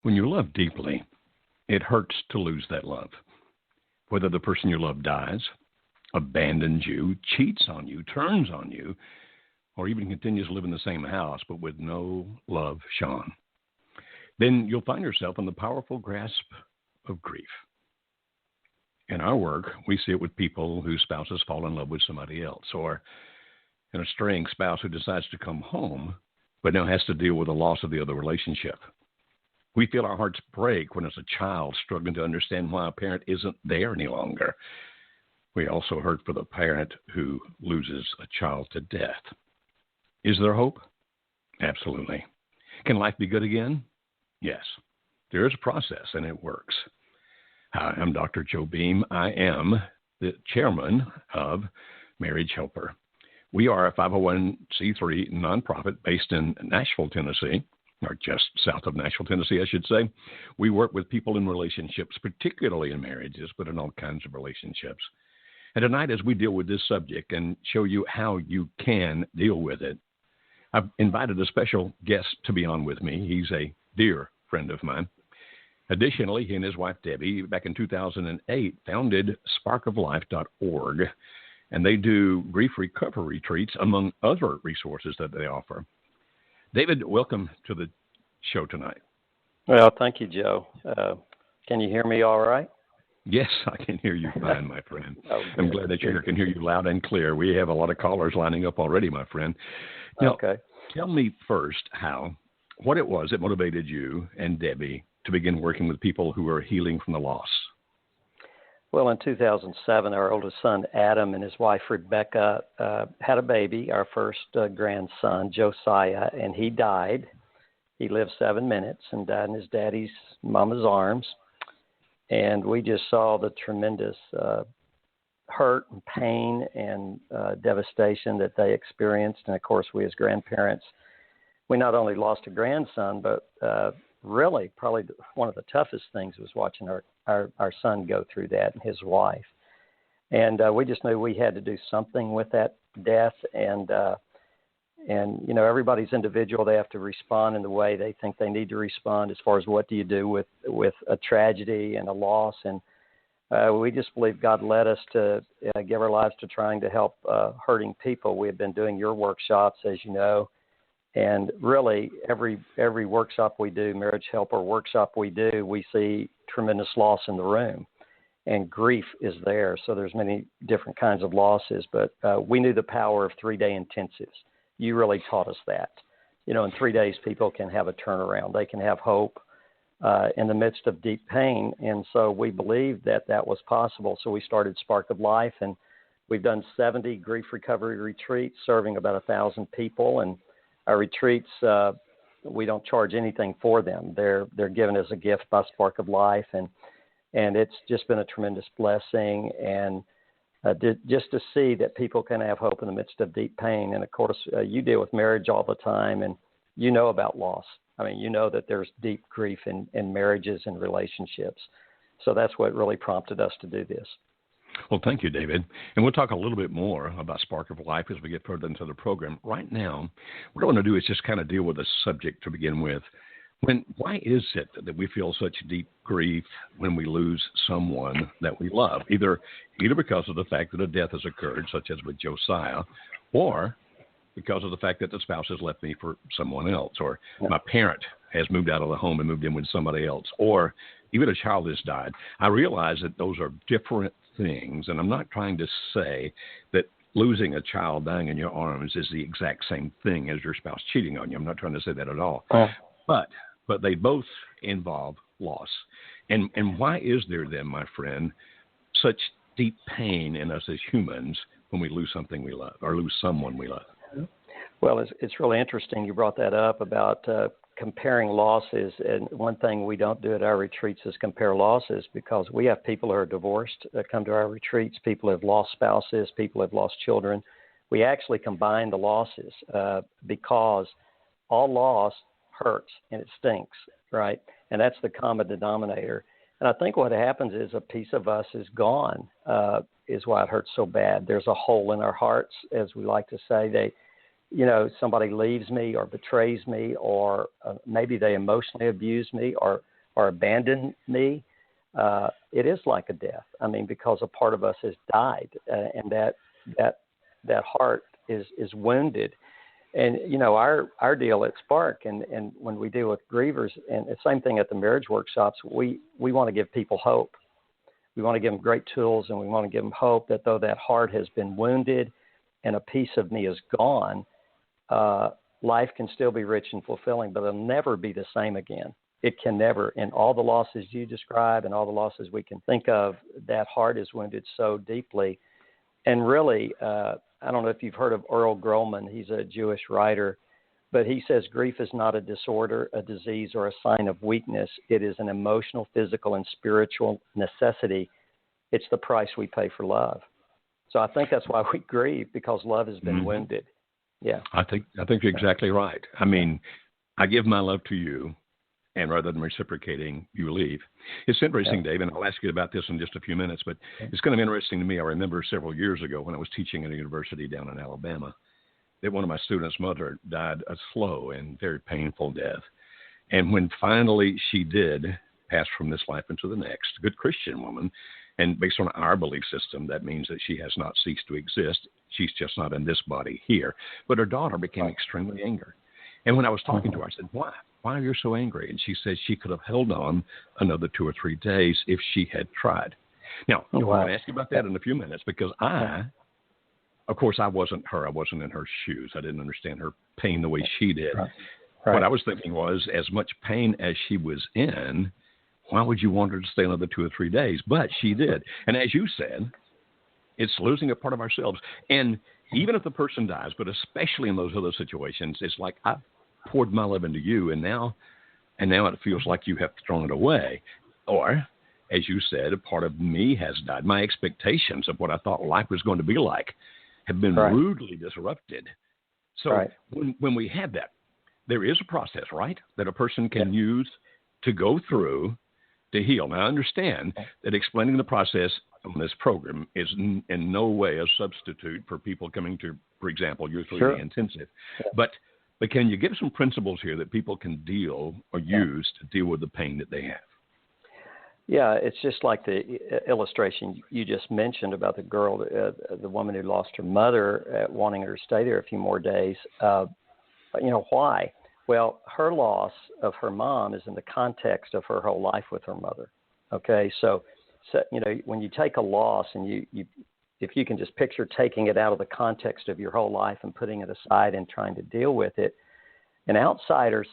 When you love deeply, it hurts to lose that love. Whether the person you love dies, abandons you, cheats on you, turns on you, or even continues to live in the same house but with no love shown, then you'll find yourself in the powerful grasp of grief. In our work, we see it with people whose spouses fall in love with somebody else, or an estranged spouse who decides to come home but now has to deal with the loss of the other relationship. We feel our hearts break when, as a child, struggling to understand why a parent isn't there any longer. We also hurt for the parent who loses a child to death. Is there hope? Absolutely. Can life be good again? Yes. There is a process, and it works. Hi, I'm Dr. Joe Beam. I am the chairman of Marriage Helper. We are a 501c3 nonprofit based in Nashville, Tennessee, or just south of Nashville, Tennessee, I should say. We work with people in relationships, particularly in marriages, but in all kinds of relationships. And tonight, as we deal with this subject and show you how you can deal with it, I've invited a special guest to be on with me. He's a dear friend of mine. Additionally, he and his wife, Debbie, back in 2008, founded sparkoflife.org, and they do grief recovery retreats, among other resources that they offer. David, welcome to the show tonight. Well, thank you, Joe. Can you hear me all right? Yes, I can hear you fine, my friend. Oh, I'm glad that you can hear you loud and clear. We have a lot of callers lining up already, my friend. Now, okay. Tell me first what it was that motivated you and Debbie to begin working with people who are healing from the loss. Well, in 2007, our oldest son, Adam, and his wife, Rebecca, had a baby, our first grandson, Josiah, and he died. He lived 7 minutes and died in his daddy's mama's arms. And we just saw the tremendous hurt and pain and devastation that they experienced. And, of course, we as grandparents, we not only lost a grandson, but really probably one of the toughest things was watching our son go through that and his wife. And we just knew we had to do something with that death. And you know, everybody's individual. They have to respond in the way they think they need to respond as far as what do you do with a tragedy and a loss. And we just believe God led us to give our lives to trying to help hurting people. We have been doing your workshops, as you know, and really every workshop we do, Marriage Helper workshop we do, we see tremendous loss in the room, and grief is there. So there's many different kinds of losses, but we knew the power of 3-day intensives. You really taught us that. You know, in 3 days, people can have a turnaround. They can have hope in the midst of deep pain. And so we believed that that was possible. So we started Spark of Life, and we've done 70 grief recovery retreats serving about 1,000 people. And our retreats, we don't charge anything for them. They're given as a gift by Spark of Life. And it's just been a tremendous blessing. And just to see that people can have hope in the midst of deep pain. And, of course, you deal with marriage all the time, and you know about loss. I mean, you know that there's deep grief in marriages and relationships. So that's what really prompted us to do this. Well, thank you, David. And we'll talk a little bit more about Spark of Life as we get further into the program. Right now, what I want to do is just kind of deal with the subject to begin with. Why is it that we feel such deep grief when we lose someone that we love, either because of the fact that a death has occurred, such as with Josiah, or because of the fact that the spouse has left me for someone else, or my parent has moved out of the home and moved in with somebody else, or even a child has died? I realize that those are different things, and I'm not trying to say that losing a child dying in your arms is the exact same thing as your spouse cheating on you. I'm not trying to say that at all. But they both involve loss. And why is there then, my friend, such deep pain in us as humans when we lose something we love or lose someone we love? Well, it's really interesting you brought that up about comparing losses. And one thing we don't do at our retreats is compare losses, because we have people who are divorced that come to our retreats. People have lost spouses. People have lost children. We actually combine the losses because all loss hurts and it stinks, right? And that's the common denominator. And I think what happens is a piece of us is gone, is why it hurts so bad. There's a hole in our hearts, as we like to say. Somebody leaves me or betrays me, or maybe they emotionally abuse me, or or abandoned me, it is like a death. I mean, because a part of us has died, and that heart is wounded. And our deal at Spark, and when we deal with grievers, and the same thing at the marriage workshops, we want to give people hope. We want to give them great tools, and we want to give them hope that though that heart has been wounded and a piece of me is gone, life can still be rich and fulfilling, but it'll never be the same again. It can never. And all the losses you describe and all the losses we can think of, that heart is wounded so deeply. And really, I don't know if you've heard of Earl Grollman. He's a Jewish writer, but he says grief is not a disorder, a disease, or a sign of weakness. It is an emotional, physical, and spiritual necessity. It's the price we pay for love. So I think that's why we grieve, because love has been wounded. Yeah. I think you're exactly right. I mean, I give my love to you, and rather than reciprocating, you leave. It's interesting, Dave, and I'll ask you about this in just a few minutes, but it's kind of interesting to me. I remember several years ago when I was teaching at a university down in Alabama that one of my students' mother died a slow and very painful death. And when finally she did pass from this life into the next, a good Christian woman, and based on our belief system, that means that she has not ceased to exist. She's just not in this body here. But her daughter became extremely angry. And when I was talking to her, I said, why? Why are you so angry? And she said she could have held on another 2 or 3 days if she had tried. Now, I'm going to ask you about that in a few minutes, because of course, I wasn't her. I wasn't in her shoes. I didn't understand her pain the way she did. Right. What I was thinking was, as much pain as she was in, why would you want her to stay another 2 or 3 days? But she did. And as you said, it's losing a part of ourselves. And even if the person dies, but especially in those other situations, it's like I poured my love into you, and now it feels like you have thrown it away. Or, as you said, a part of me has died. My expectations of what I thought life was going to be like have been rudely disrupted. So when we have that, there is a process, right, that a person can use to go through to heal. Now, I understand that explaining the process on this program is in no way a substitute for people coming to, for example, your 3-day intensive. But can you give some principles here that people can deal or use to deal with the pain that they have? Yeah, it's just like the illustration you just mentioned about the girl, the woman who lost her mother, wanting her to stay there a few more days. Why? Well, her loss of her mom is in the context of her whole life with her mother. Okay, so when you take a loss and you if you can just picture taking it out of the context of your whole life and putting it aside and trying to deal with it, an outsider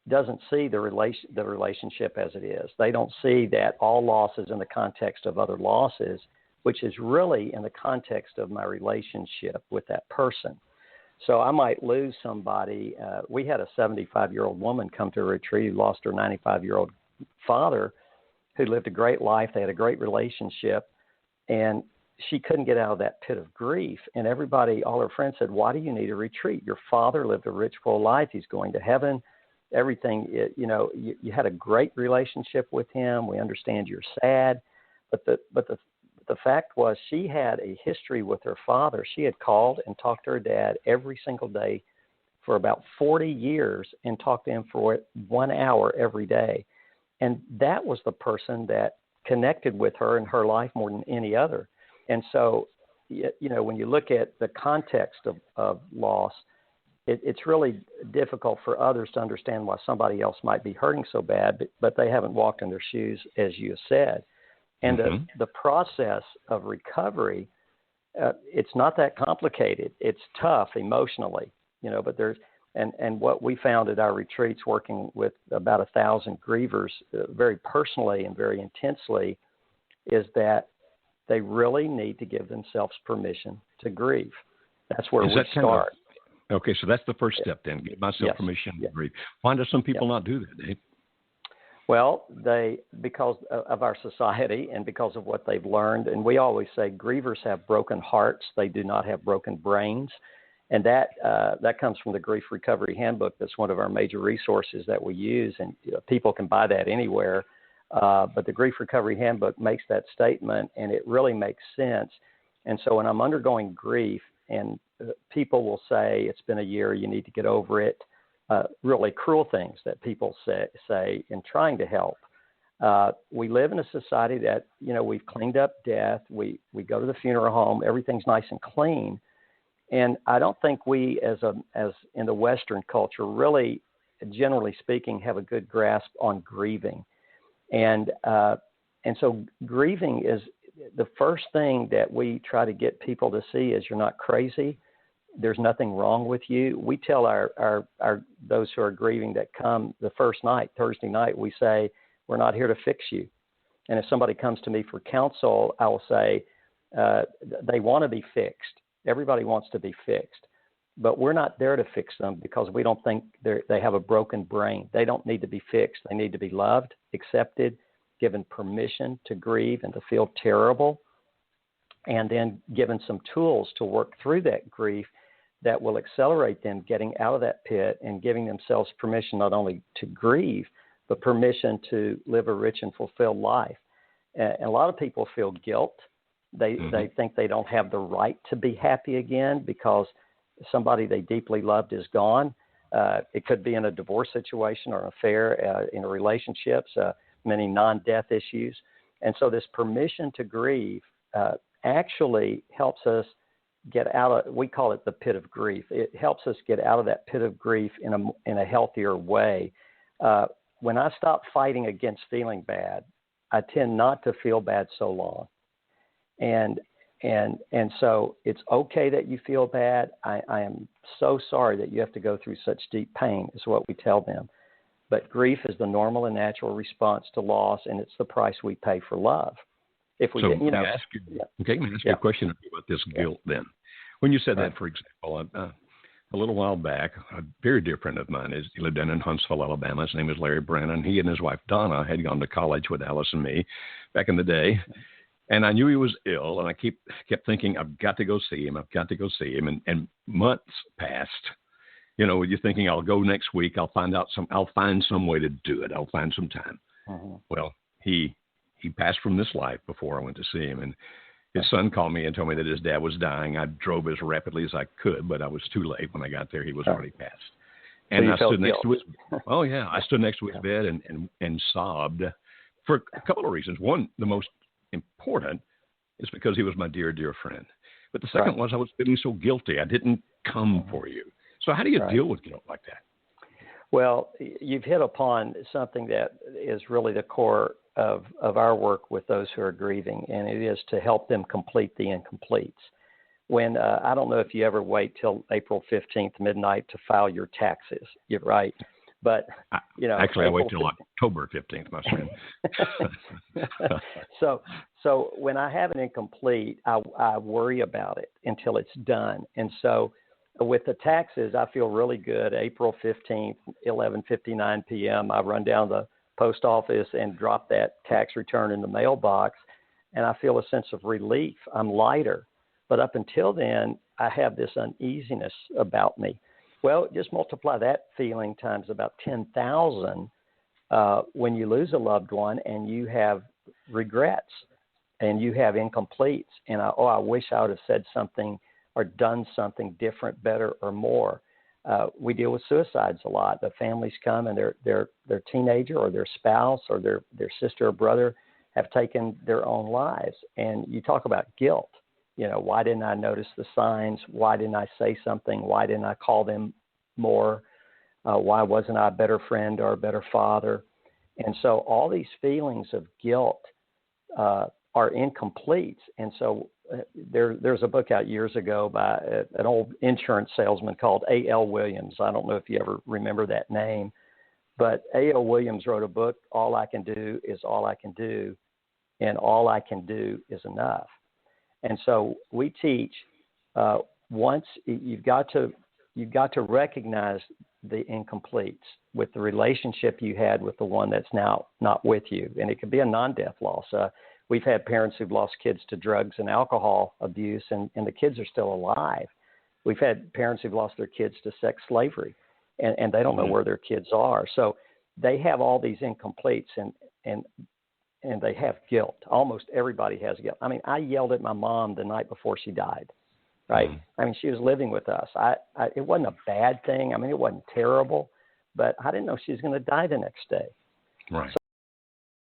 doesn't see the relationship as it is. They don't see that all loss is in the context of other losses, which is really in the context of my relationship with that person. So I might lose somebody. We had a 75-year-old woman come to a retreat who lost her 95-year-old father, who lived a great life. They had a great relationship, and she couldn't get out of that pit of grief. And everybody, all her friends said, why do you need a retreat? Your father lived a rich, full life. He's going to heaven. Everything, you had a great relationship with him. We understand you're sad. But the fact was, she had a history with her father. She had called and talked to her dad every single day for about 40 years and talked to him for 1 hour every day. And that was the person that connected with her in her life more than any other. And so, when you look at the context of loss, it's really difficult for others to understand why somebody else might be hurting so bad, but they haven't walked in their shoes, as you said. And the process of recovery, it's not that complicated. It's tough emotionally, but there's, and what we found at our retreats, working with about 1,000 grievers very personally and very intensely, is that they really need to give themselves permission to grieve. That's where we start. Okay, so that's the first step then, give myself permission to grieve. Why do some people not do that, Dave? Well, because of our society and because of what they've learned, and we always say grievers have broken hearts, they do not have broken brains. And that comes from the Grief Recovery Handbook. That's one of our major resources that we use, and people can buy that anywhere. But the Grief Recovery Handbook makes that statement, and it really makes sense. And so when I'm undergoing grief, and people will say, it's been a year, you need to get over it, really cruel things that people say in trying to help. We live in a society that, we've cleaned up death. We go to the funeral home. Everything's nice and clean. And I don't think we, as in the Western culture, really, generally speaking, have a good grasp on grieving. And so grieving is the first thing that we try to get people to see is you're not crazy. There's nothing wrong with you. We tell our those who are grieving that come the first night, Thursday night, we say, we're not here to fix you. And if somebody comes to me for counsel, I will say they want to be fixed. Everybody wants to be fixed. But we're not there to fix them because we don't think they have a broken brain. They don't need to be fixed. They need to be loved, accepted, given permission to grieve and to feel terrible, and then given some tools to work through that grief that will accelerate them getting out of that pit and giving themselves permission not only to grieve, but permission to live a rich and fulfilled life. And a lot of people feel guilt. They think they don't have the right to be happy again because somebody they deeply loved is gone. It could be in a divorce situation or an affair, in a relationships, many non-death issues. And so this permission to grieve actually helps us get out of, we call it the pit of grief. It helps us get out of that pit of grief in a healthier way. When I stop fighting against feeling bad, I tend not to feel bad so long. And so it's okay that you feel bad. I am so sorry that you have to go through such deep pain is what we tell them. But grief is the normal and natural response to loss, and it's the price we pay for love. If we, let me ask you a question about this guilt then. When you said that, for example, a little while back, a very dear friend of mine, he lived down in Huntsville, Alabama. His name is Larry Brennan. He and his wife, Donna, had gone to college with Alice and me back in the day. And I knew he was ill, and I kept thinking, I've got to go see him. And months passed. You're thinking, I'll go next week. I'll find some way to do it. I'll find some time. Well, he passed from this life before I went to see him. And his son called me and told me that his dad was dying. I drove as rapidly as I could, but I was too late. When I got there, he was already passed. And I stood next to his I stood next to his bed and sobbed for a couple of reasons. One, the most important is because he was my dear, dear friend. But the second was I was feeling so guilty. I didn't come for you. So how do you deal with guilt like that? Well, you've hit upon something that is really the core of our work with those who are grieving, and it is to help them complete the incompletes. When I don't know if you ever wait till April 15th midnight to file your taxes. You're right. But, Actually, I wait till October 15th, my friend. So when I have an incomplete, I worry about it until it's done. And so with the taxes, I feel really good. April 15th, 11:59 p.m., I run down the post office and drop that tax return in the mailbox, and I feel a sense of relief. I'm lighter. But up until then, I have this uneasiness about me. Well, just multiply that feeling times about 10,000 when you lose a loved one and you have regrets and you have incompletes. And I wish I would have said something or done something different, better, or more. We deal with suicides a lot. The families come and their teenager or their spouse or their sister or brother have taken their own lives. And you talk about guilt. Why didn't I notice the signs? Why didn't I say something? Why didn't I call them more? Why wasn't I a better friend or a better father? And so all these feelings of guilt are incomplete. And so there's a book out years ago by an old insurance salesman called A.L. Williams. I don't know if you ever remember that name, but A.L. Williams wrote a book, All I Can Do Is All I Can Do, and All I Can Do Is Enough. And so we teach once you've got to recognize the incompletes with the relationship you had with the one that's now not with you. And it could be a non-death loss. We've had parents who've lost kids to drugs and alcohol abuse, and the kids are still alive. We've had parents who've lost their kids to sex slavery, and they don't know where their kids are. So they have all these incompletes, and they have guilt. Almost everybody has guilt. I mean, I yelled at my mom the night before she died, right? I mean, she was living with us. It wasn't a bad thing. I mean, it wasn't terrible, but I didn't know she was going to die the next day. Right.